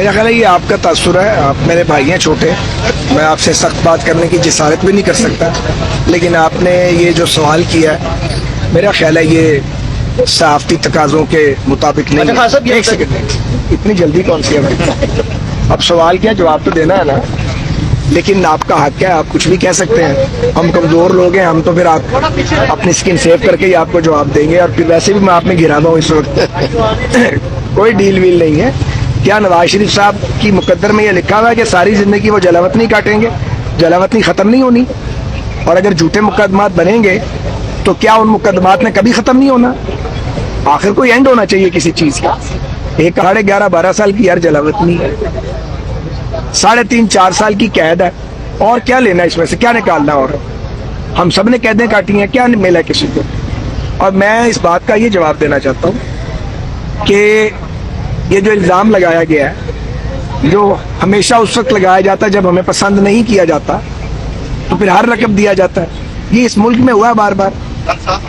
میرا خیال ہے یہ آپ کا تاثر ہے. آپ میرے بھائی ہیں چھوٹے, میں آپ سے سخت بات کرنے کی جسارت بھی نہیں کر سکتا, لیکن آپ نے یہ جو سوال کیا ہے میرا خیال ہے یہ صحافتی تقاضوں کے مطابق نہیں ہے. ایک سیکنڈ, اتنی جلدی کون سی ہے بھائی؟ اب سوال کیا, جواب تو دینا ہے نا, لیکن آپ کا حق ہے, آپ کچھ بھی کہہ سکتے ہیں. ہم کمزور لوگ ہیں, ہم تو پھر آپ اپنی اسکن سیو کر کے ہی آپ کو جواب دیں گے, اور پھر ویسے بھی میں آپ میں گرا ہوں اس وقت. کوئی ڈیل ویل نہیں ہے. کیا نواز شریف صاحب کی مقدر میں یہ لکھا ہوا ہے کہ ساری زندگی وہ جلاوطنی کاٹیں گے؟ جلاوطنی ختم نہیں ہونی, اور اگر جھوٹے مقدمات بنیں گے تو کیا ان مقدمات نے کبھی ختم نہیں ہونا؟ آخر کوئی اینڈ ہونا چاہیے کسی چیز کا. ایک 11.5-12 سال کی یار جلاوطنی ہے, 3.5-4 سال کی قید ہے, اور کیا لینا اس میں سے, کیا نکالنا؟ اور ہم سب نے قیدیں کاٹی ہیں, کیا ملا کسی کو؟ اور میں اس بات کا یہ جواب دینا چاہتا ہوں کہ یہ جو الزام لگایا گیا ہے, جو ہمیشہ اس وقت لگایا جاتا ہے جب ہمیں پسند نہیں کیا جاتا, تو پھر ہر رقم دیا جاتا ہے. یہ اس ملک میں ہوا بار بار,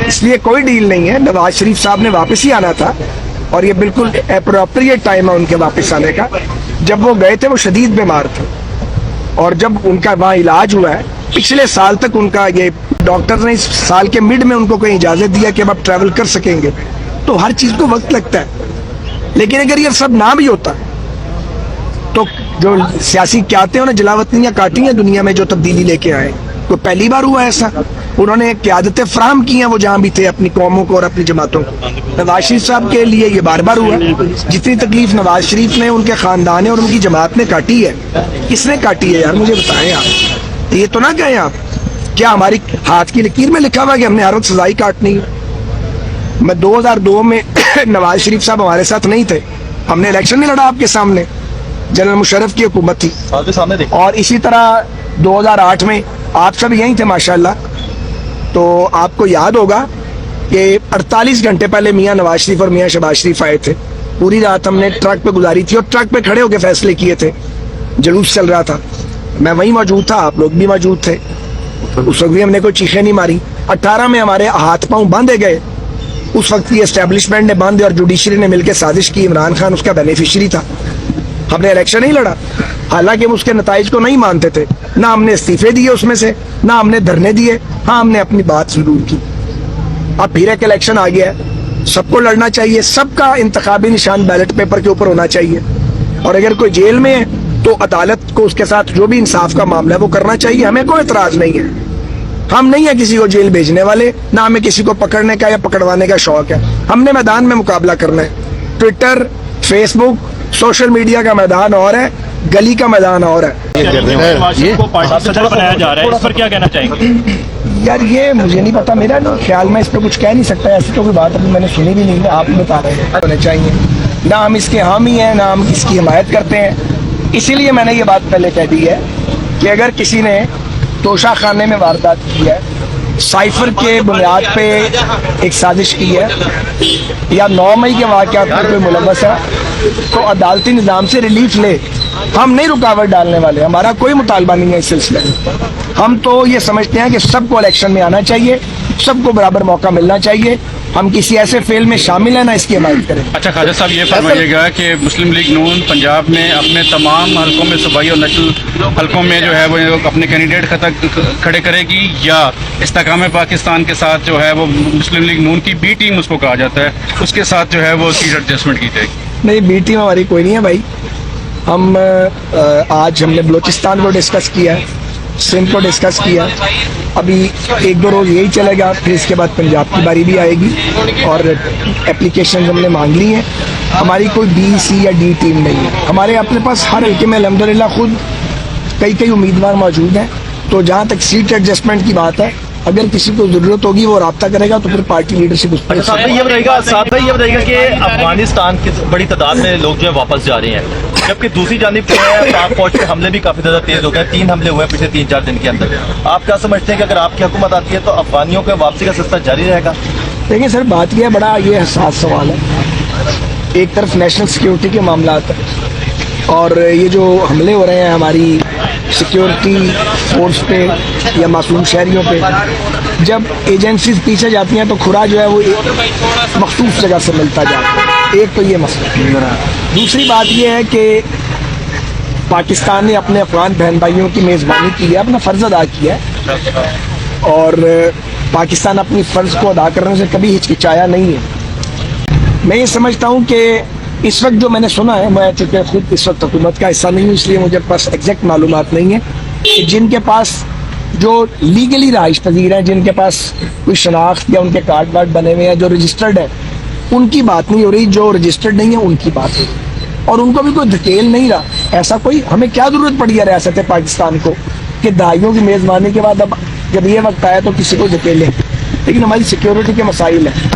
اس لیے کوئی ڈیل نہیں ہے. نواز شریف صاحب نے واپس ہی آنا تھا, اور یہ بالکل اپروپریٹ ٹائم ہے ان کے واپس آنے کا. جب وہ گئے تھے وہ شدید بیمار تھے, اور جب ان کا وہاں علاج ہوا ہے پچھلے سال تک, ان کا یہ ڈاکٹر نے اس سال کے مڈ میں ان کو کوئی اجازت دیا کہ اب آپ ٹریول کر سکیں گے. تو ہر چیز کو وقت لگتا ہے, لیکن اگر یہ سب نہ بھی ہوتا تو جو سیاسی قیادتیں انہیں جلاوطنیاں کاٹی ہیں دنیا میں, جو تبدیلی لے کے آئے, تو پہلی بار ہوا ایسا. انہوں نے قیادتیں فراہم کی ہیں وہ جہاں بھی تھے اپنی قوموں کو اور اپنی جماعتوں کو. نواز شریف صاحب کے لیے یہ بار بار ہوا. جتنی تکلیف نواز شریف نے, ان کے خاندان اور ان کی جماعت نے کاٹی ہے, کس نے کاٹی ہے یار مجھے بتائیں آپ. یہ تو نہ کہیں آپ, کیا ہماری ہاتھ کی لکیر میں لکھا ہوا کہ ہم نے ہر وقت سزائی کاٹنی ہے؟ میں 2002 میں نواز شریف صاحب ہمارے ساتھ نہیں تھے, ہم نے الیکشن نہیں لڑا آپ کے سامنے, جنرل مشرف کی حکومت تھی. اور اسی طرح 2008 میں آپ سب یہیں تھے ماشاءاللہ. تو آپ کو یاد ہوگا کہ 48 گھنٹے پہلے میاں نواز شریف اور میاں شہباز شریف آئے تھے. پوری رات ہم نے ٹرک پہ گزاری تھی, اور ٹرک پہ کھڑے ہو کے فیصلے کیے تھے. جلوس چل رہا تھا, میں وہیں موجود تھا, آپ لوگ بھی موجود تھے. اس وقت بھی ہم نے کوئی چیخیں نہیں ماری. 18 میں ہمارے ہاتھ پاؤں باندھے گئے, اس وقت کی اسٹیبلشمنٹ نے باندھے, اور جوڈیشری نے مل کے سازش کی. عمران خان اس کا بینیفیشری تھا. ہم نے الیکشن نہیں لڑا, حالانکہ ہم اس کے نتائج کو نہیں مانتے تھے. نہ ہم نے استعفے دیے اس میں سے, نہ ہم نے دھرنے دیے. ہاں, ہم نے اپنی بات ضرور کی. اب پھر ایک الیکشن آ گیا ہے, سب کو لڑنا چاہیے, سب کا انتخابی نشان بیلٹ پیپر کے اوپر ہونا چاہیے. اور اگر کوئی جیل میں ہے تو عدالت کو اس کے ساتھ جو بھی انصاف کا معاملہ ہے وہ کرنا چاہیے. ہمیں کوئی اعتراض نہیں ہے, ہم نہیں ہیں کسی کو جیل بھیجنے والے, نہ ہمیں کسی کو پکڑنے کا یا پکڑوانے کا شوق ہے. ہم نے میدان میں مقابلہ کرنا ہے. ٹویٹر, فیس بک, سوشل میڈیا کا میدان اور ہے, گلی کا میدان اور ہے. یار یہ مجھے نہیں پتا, میرا خیال میں اس پہ کچھ کہہ نہیں سکتا. ایسی تو کوئی بات ابھی میں نے سنی بھی نہیں ہے, آپ بتا رہے ہیں ہونے چاہیے. نہ ہم اس کے حامی ہیں, نہ ہم اس کی حمایت کرتے ہیں. اسی لیے میں نے یہ بات پہلے کہہ دی ہے کہ اگر کسی نے توشہ خانے میں واردات کی ہے, سائفر کے بنیاد پہ ایک سازش کی ہے, یا 9 مئی کے واقعات پر کوئی ملوث ہے, تو عدالتی نظام سے ریلیف لے. ہم نہیں رکاوٹ ڈالنے والے, ہمارا کوئی مطالبہ نہیں ہے اس سلسلے میں. ہم تو یہ سمجھتے ہیں کہ سب کو الیکشن میں آنا چاہیے, سب کو برابر موقع ملنا چاہیے. ہم کسی ایسے فیل میں شامل ہیں نہ اس کی حمایت کریں. اچھا خواجہ صاحب, یہ فرمائیے گا کہ مسلم لیگ نون پنجاب میں اپنے تمام حلقوں میں, صوبائی اور نیشنل حلقوں میں جو ہے وہ اپنے کینڈیڈیٹ کھڑے کرے گی, یا استحکام پاکستان کے ساتھ جو ہے وہ مسلم لیگ نون کی بی ٹیم اس کو کہا جاتا ہے, اس کے ساتھ جو ہے وہ سیٹ ایڈجسٹمنٹ کی جائے گی؟ نہیں, بی ٹیم ہماری کوئی نہیں ہے بھائی. ہم آج ہم نے بلوچستان کو ڈسکس کیا ہے, سندھ کو ڈسکس کیا, ابھی 1-2 روز یہی چلے گا, پھر اس کے بعد پنجاب کی باری بھی آئے گی, اور اپلیکیشن ہم نے مانگ لی ہیں. ہماری کوئی بی, سی یا ڈی ٹیم نہیں ہے. ہمارے اپنے پاس ہر حلقے میں الحمدللہ خود کئی امیدوار موجود ہیں. تو جہاں تک سیٹ ایڈجسٹمنٹ کی بات ہے, اگر کسی کو ضرورت ہوگی وہ رابطہ کرے گا, تو پھر پارٹی لیڈرشپ اس پر. ساتھ یہ بتائے گا کہ افغانستان کی بڑی تعداد میں لوگ جو ہے واپس جا رہے ہیں, جبکہ دوسری جانب جو ہے پاک فوج کے حملے بھی کافی زیادہ تیز ہو گئے. 3 حملے ہوئے پچھلے 3-4 دن کے اندر. آپ کیا سمجھتے ہیں کہ اگر آپ کی حکومت آتی ہے تو افغانیوں کے واپسی کا سلسلہ جاری رہے گا؟ دیکھیں سر, بات یہ ہے, بڑا یہ حساس سوال ہے. ایک طرف نیشنل سیکیورٹی کے معاملات ہیں, اور یہ جو حملے ہو رہے ہیں ہماری سیکیورٹی فورس پہ یا معصوم شہریوں پہ, جب ایجنسیز پیچھے جاتی ہیں تو کھرا جو ہے وہ مخصوص جگہ سے ملتا جاتا ہے. ایک تو یہ مسئلہ. دوسری بات یہ ہے کہ پاکستان نے اپنے افغان بہن بھائیوں کی میزبانی کی ہے, اپنا فرض ادا کیا ہے, اور پاکستان اپنی فرض کو ادا کرنے سے کبھی ہچکچایا نہیں ہے. میں یہ سمجھتا ہوں کہ اس وقت جو میں نے سنا ہے, میں چونکہ خود اس وقت حکومت کا حصہ نہیں ہوں, اس لیے مجھے پاس ایگزیکٹ معلومات نہیں ہے کہ جن کے پاس جو لیگلی رہائش پذیر ہیں, جن کے پاس کوئی شناخت یا ان کے کارڈ وارڈ بنے ہوئے ہیں, جو رجسٹرڈ ہے, ان کی بات نہیں ہو رہی, جو رجسٹرڈ نہیں ہے ان کی بات ہو رہی, اور ان کو بھی کوئی ڈیٹیل نہیں رہا. ایسا کوئی, ہمیں کیا ضرورت پڑی ہے ریاست پاکستان کو کہ دہائیوں کی میزبانی کے بعد اب جب یہ وقت آیا تو کسی کو ڈیٹیل لیں, لیکن ہماری سیکیورٹی کے مسائل ہیں.